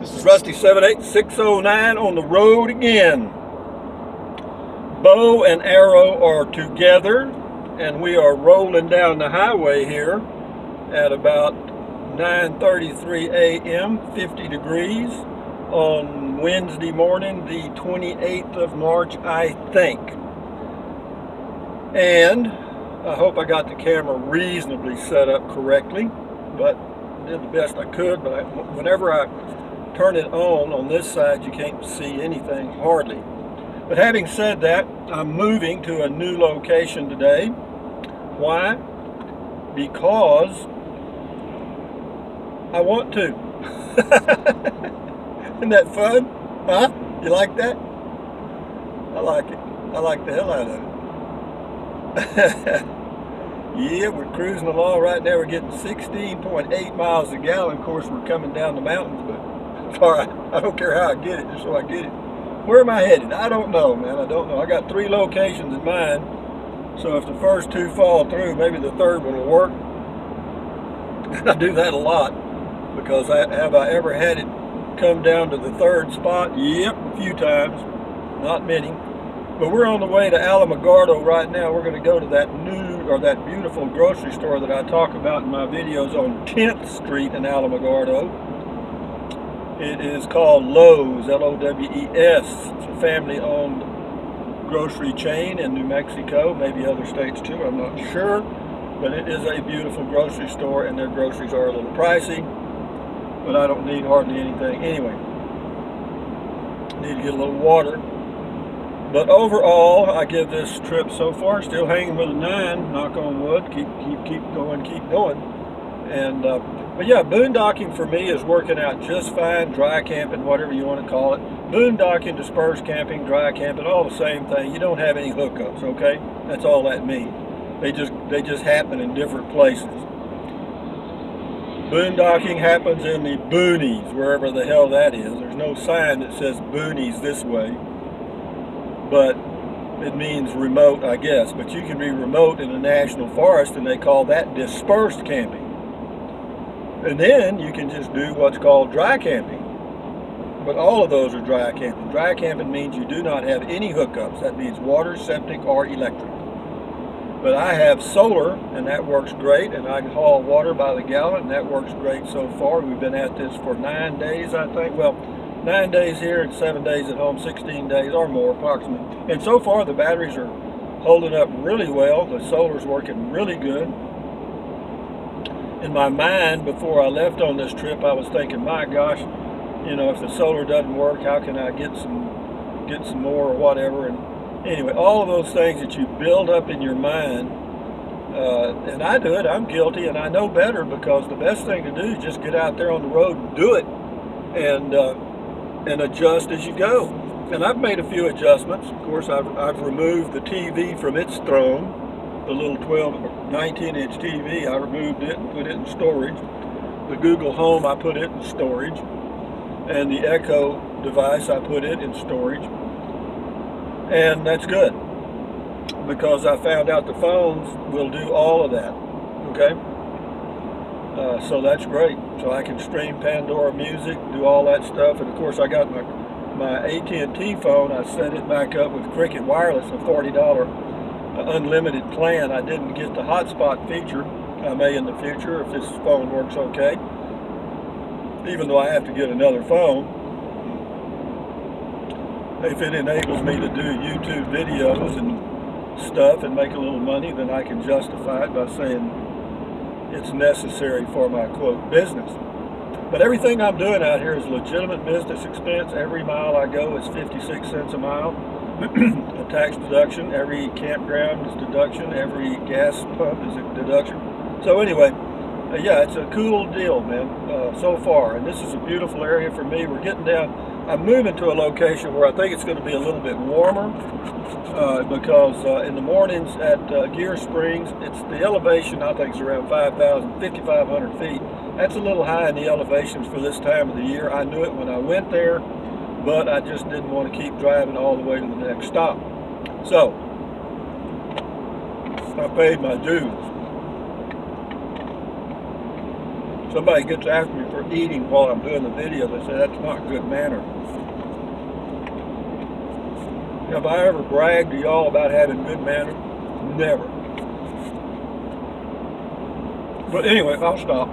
This is Rusty 78609 on the road again. Bow and arrow are together, and we are rolling down the highway here at about 9:33 a.m., 50 degrees on Wednesday morning, the 28th of March, I think. And I hope I got the camera reasonably set up correctly, but I did the best I could. But whenever I turn it on this side, you can't see anything hardly. But having said that, I'm moving to a new location today. Why? Because I want to. Isn't that fun? Huh? You like that? I like it. I like the hell out of it. Yeah, we're cruising along right now. We're getting 16.8 miles a gallon. Of course, we're coming down the mountains, but it's all right. I don't care how I get it, just so I get it. Where am I headed? I don't know, man. I don't know. I got 3 locations in mind. So if the first 2 fall through, maybe the third one will work. I do that a lot because have I ever had it come down to the 3rd spot? Yep, a few times. Not many. But we're on the way to Alamogordo right now. We're going to go to that that beautiful grocery store that I talk about in my videos on 10th Street in Alamogordo. It is called Lowe's, L-O-W-E-S. It's a family-owned grocery chain in New Mexico, maybe other states too, I'm not sure. But it is a beautiful grocery store, and their groceries are a little pricey, but I don't need hardly anything anyway. Need to get a little water. But overall, I give this trip so far, still hanging with a 9, knock on wood, keep going. And but yeah, boondocking for me is working out just fine. Dry camping, whatever you want to call it. Boondocking, dispersed camping, dry camping, all the same thing. You don't have any hookups, okay? That's all that means. They just happen in different places. Boondocking happens in the boonies, wherever the hell that is. There's no sign that says boonies this way, but it means remote, I guess. But you can be remote in a national forest, and they call that dispersed camping. And then you can just do what's called dry camping. But all of those are dry camping. Dry camping means you do not have any hookups. That means water, septic, or electric. But I have solar, and that works great, and I can haul water by the gallon, and that works great so far. We've been at this for 9 days, I think. Well, 9 days here and 7 days at home, 16 days or more approximately. And so far the batteries are holding up really well. The solar's working really good. In my mind, before I left on this trip, I was thinking, my gosh, you know, if the solar doesn't work, how can I get some more or whatever? And anyway, all of those things that you build up in your mind, and I do it, I'm guilty, and I know better, because the best thing to do is just get out there on the road and do it, and adjust as you go. And I've made a few adjustments. Of course, I've removed the TV from its throne. The little 19-inch TV, I removed it and put it in storage. The Google Home, I put it in storage. And the Echo device, I put it in storage. And that's good, because I found out the phones will do all of that, okay? So that's great. So I can stream Pandora music, do all that stuff. And of course, I got my AT&T phone. I set it back up with Cricket Wireless, a $40 unlimited plan. I didn't get the hotspot feature. I may in the future if this phone works okay, even though I have to get another phone. If it enables me to do YouTube videos and stuff and make a little money, then I can justify it by saying it's necessary for my, quote, business. But everything I'm doing out here is legitimate business expense. Every mile I go is 56 cents a mile. A tax deduction. Every campground is deduction. Every gas pump is a deduction. So anyway, yeah, it's a cool deal, man, so far. And this is a beautiful area for me. We're getting down. I'm moving to a location where I think it's going to be a little bit warmer, because in the mornings at Gear Springs, the elevation I think is around 5,500 feet. That's a little high in the elevations for this time of the year. I knew it when I went there, but I just didn't want to keep driving all the way to the next stop. So I paid my dues. Somebody gets after me for eating while I'm doing the video. They say that's not good manner. Have I ever bragged to y'all about having good manners? Never. But anyway, I'll stop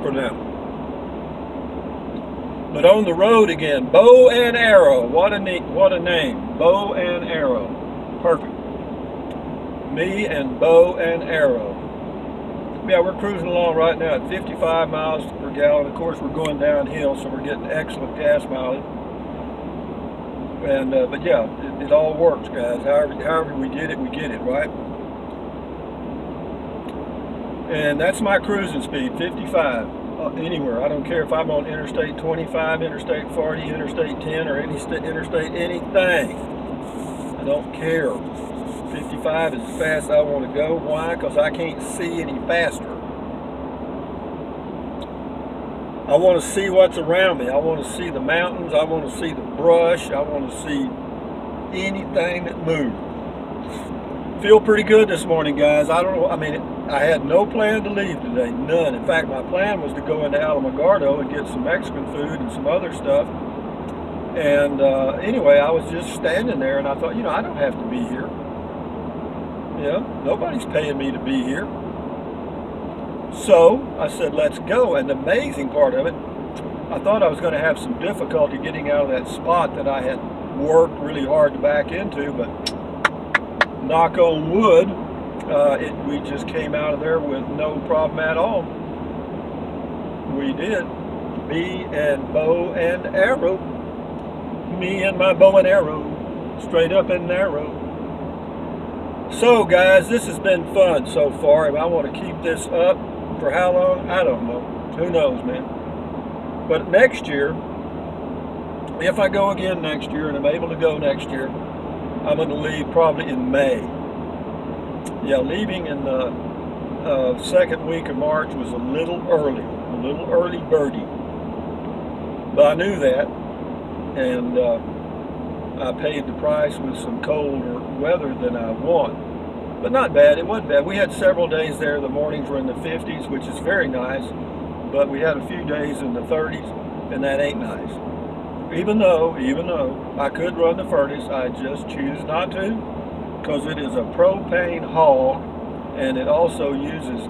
for now. But on the road again, Bow and Arrow. What a name. Bow and Arrow. Perfect. Me and Bow and Arrow. Yeah, we're cruising along right now at 55 miles per gallon. Of course, we're going downhill, so we're getting excellent gas mileage. And but yeah, it all works, guys. However we did it, we get it, right? And that's my cruising speed, 55, anywhere. I don't care if I'm on Interstate 25, Interstate 40, Interstate 10, or any interstate anything. I don't care. 55 is as fast as I want to go. Why? Because I can't see any faster. I want to see what's around me. I want to see the mountains. I want to see the brush. I want to see anything that moves. Feel pretty good this morning, guys. I don't know. I mean, I had no plan to leave today. None. In fact, my plan was to go into Alamogordo and get some Mexican food and some other stuff. And anyway, I was just standing there, and I thought, you know, I don't have to be here. Yeah, nobody's paying me to be here. So I said, let's go. And the amazing part of it, I thought I was going to have some difficulty getting out of that spot that I had worked really hard to back into, but knock on wood, we just came out of there with no problem at all. We did. Me and Bow and Arrow. Me and my bow and arrow. Straight up and narrow. So guys, this has been fun so far. If I want to keep this up for how long, I don't know. Who knows, man. But next year, if I go again next year, and I'm able to go next year, I'm going to leave probably in May. Yeah, leaving in the second week of March was a little early birdie. But I knew that, and I paid the price with some colder weather than I want. But not bad, it wasn't bad. We had several days there, the mornings were in the 50s, which is very nice, but we had a few days in the 30s, and that ain't nice. Even though I could run the furnace, I just choose not to, because it is a propane hog, and it also uses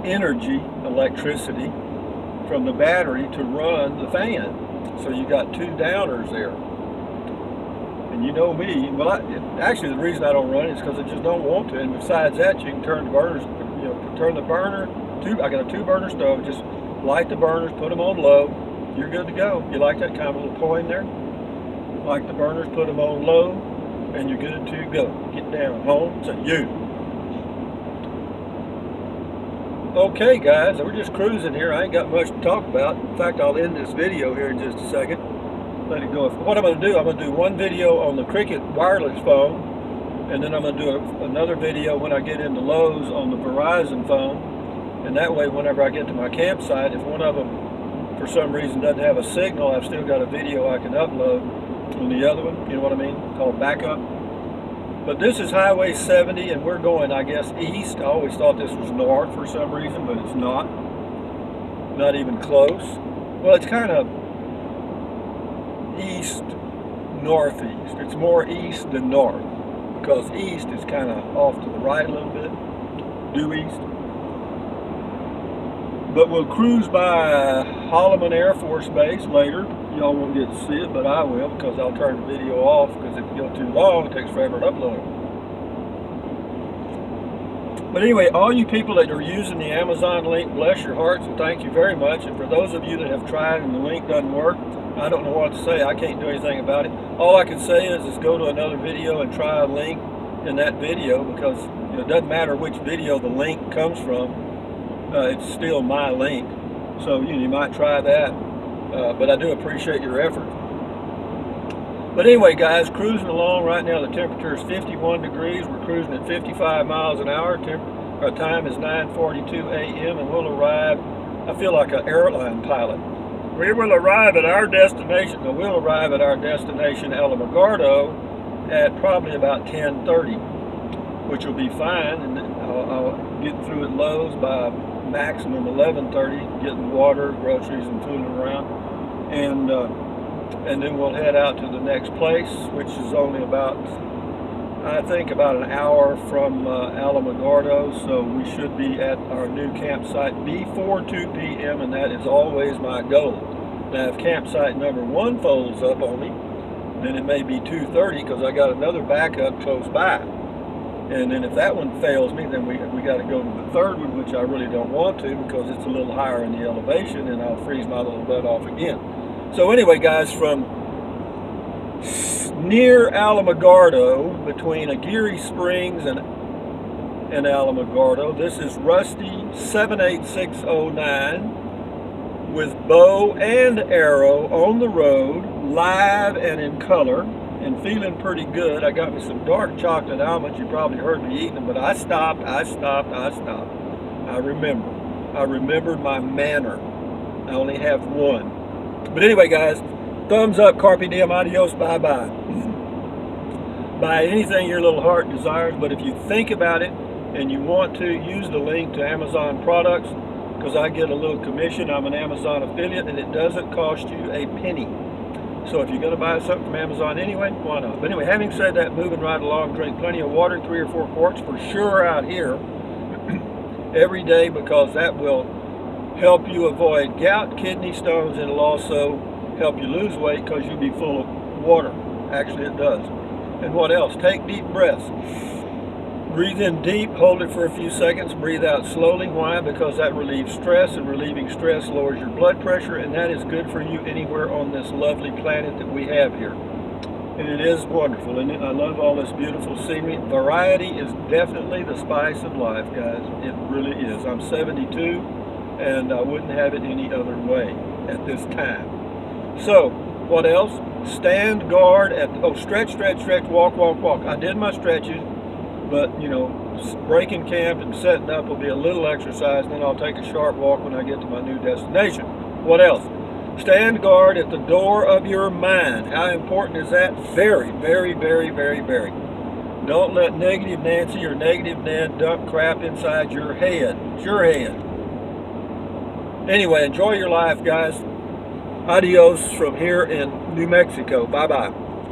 energy, electricity, from the battery to run the fan. So you got two downers there. And you know me, well, actually the reason I don't run it is because I just don't want to. And besides that, you can turn the burners, turn the burner, I got a 2-burner stove, just light the burners, put them on low, you're good to go. You like that kind of little poem there? Like the burners, put them on low, and you're good to go. Get down home, to you. Okay guys, we're just cruising here. I ain't got much to talk about. In fact, I'll end this video here in just a second. Let it go. What I'm going to do, I'm going to do one video on the Cricket wireless phone, and then I'm going to do another video when I get into Lowe's on the Verizon phone. And that way, whenever I get to my campsite, if one of them for some reason doesn't have a signal, I've still got a video I can upload on the other one, you know what I mean, called backup. But this is Highway 70, and we're going, I guess, east. I always thought this was north for some reason, but it's not even close. Well, it's kind of east northeast. It's more east than north, because east is kind of off to the right a little bit, due east. But we'll cruise by Holloman Air Force Base later. Y'all won't get to see it, but I will, because I'll turn the video off, because if it goes too long, it takes forever to upload it. But anyway, all you people that are using the Amazon link, bless your hearts and thank you very much. And for those of you that have tried and the link doesn't work, I don't know what to say. I can't do anything about it. All I can say is go to another video and try a link in that video, because it doesn't matter which video the link comes from. It's still my link. So you might try that. But I do appreciate your effort. But anyway, guys, cruising along right now. The temperature is 51 degrees. We're cruising at 55 miles an hour. Our time is 9:42 a.m. and we'll arrive, I feel like an airline pilot. We will arrive at our destination, Alamogordo, at probably about 10:30, which will be fine. And I'll get through at Lowe's by maximum 11:30, getting water, groceries, and fooling around, and then we'll head out to the next place, which is only about, I think, about an hour from Alamogordo, so we should be at our new campsite before 2 p.m., and that is always my goal. Now, if campsite number 1 folds up on me, then it may be 2:30 because I got another backup close by. And then if that one fails me, then we got to go to the third one, which I really don't want to because it's a little higher in the elevation and I'll freeze my little butt off again. So anyway, guys, from near Alamogordo, between Aguirre Springs and Alamogordo, this is Rusty 78609 with bow and arrow on the road, live and in color, and feeling pretty good. I got me some dark chocolate almonds. You probably heard me eating them, but I stopped. I remembered my manner. I only have one. But anyway, guys, thumbs up, carpe diem, adios, bye-bye. Buy anything your little heart desires, but if you think about it and you want to, use the link to Amazon products, because I get a little commission. I'm an Amazon affiliate, and it doesn't cost you a penny. So if you're going to buy something from Amazon anyway, why not? But anyway, having said that, moving right along, drink plenty of water, 3 or 4 quarts for sure out here every day, because that will help you avoid gout, kidney stones, and it'll also help you lose weight because you'll be full of water. Actually, it does. And what else? Take deep breaths. Breathe in deep, hold it for a few seconds, breathe out slowly. Why? Because that relieves stress, and relieving stress lowers your blood pressure, and that is good for you anywhere on this lovely planet that we have here. And it is wonderful, and I love all this beautiful scenery. Variety is definitely the spice of life, guys. It really is. I'm 72, and I wouldn't have it any other way at this time. So, what else? Stand guard at, stretch, walk. I did my stretches. But, you know, breaking camp and setting up will be a little exercise, and then I'll take a sharp walk when I get to my new destination. What else? Stand guard at the door of your mind. How important is that? Very, very, very, very, very. Don't let negative Nancy or negative Ned dump crap inside your head. It's your head. Anyway, enjoy your life, guys. Adios from here in New Mexico. Bye-bye.